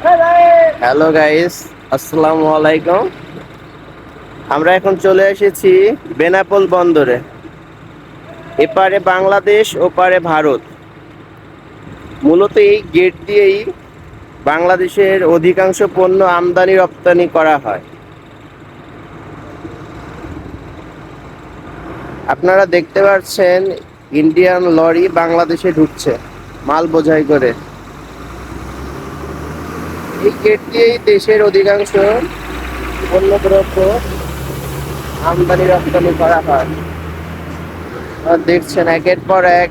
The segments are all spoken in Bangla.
হ্যালো গাইস, আসসালামু আলাইকুম। আমরা এখন চলে এসেছি বেনাপোল বন্দরে। এপারে বাংলাদেশ, ওপারে ভারত। মূলত এই গেট দিয়েই বাংলাদেশের অধিকাংশ পণ্য আমদানি রপ্তানি করা হয়। আপনারা দেখতে পাচ্ছেন ইন্ডিয়ান লরি বাংলাদেশে ঢুকছে মাল বোঝাই করে। এই গেট দিয়েই দেশের অধিকাংশ পণ্যদ্রব্য আমদানি রপ্তানি করা হয়। আর দেখছেন একের পর এক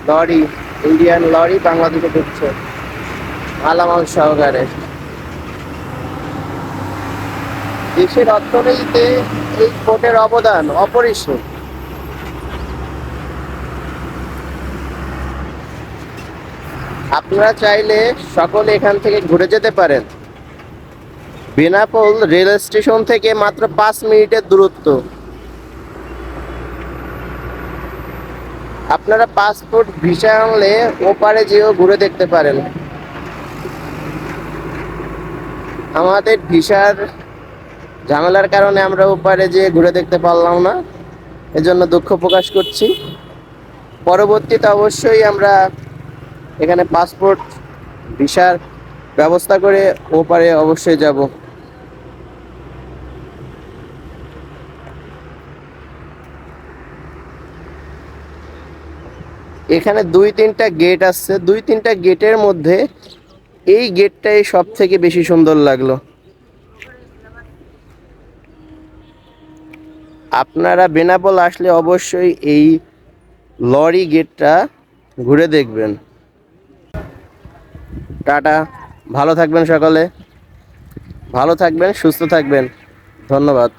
লরি, ইন্ডিয়ান লরি বাংলাদেশে ঢুকছে মালামাল সহকারে। দেশের অর্থনীতিতে এই পোর্টের অবদান অপরিসীম। আপনারা চাইলে সকলে এখান থেকে ঘুরে যেতে পারেন। বেনাপোল রেল স্টেশন থেকে মাত্র 5 মিনিটের দূরত্ব। আপনারা পাসপোর্ট ভিসা আনলে ওপারে যেও ঘুরে দেখতে পারেন। আমাদের ভিসার ঝামেলার কারণে আমরা ওপারে যেয়ে ঘুরে দেখতে পারলাম না, এজন্য দুঃখ প্রকাশ করছি। পরবর্তীতে অবশ্যই আমরা এখানে পাসপোর্ট ভিসার ব্যবস্থা করে ওপারে অবশ্যই যাব। এখানে 2-3টা গেট আছে, 2-3টা গেটের মধ্যে এই গেটটাই সব থেকে বেশি সুন্দর লাগলো। আপনারা বেনাপোল আসলে অবশ্যই এই লরি গেটটা ঘুরে দেখবেন। টাটা, ভালো থাকবেন সকলে, ভালো থাকবেন, সুস্থ থাকবেন। ধন্যবাদ।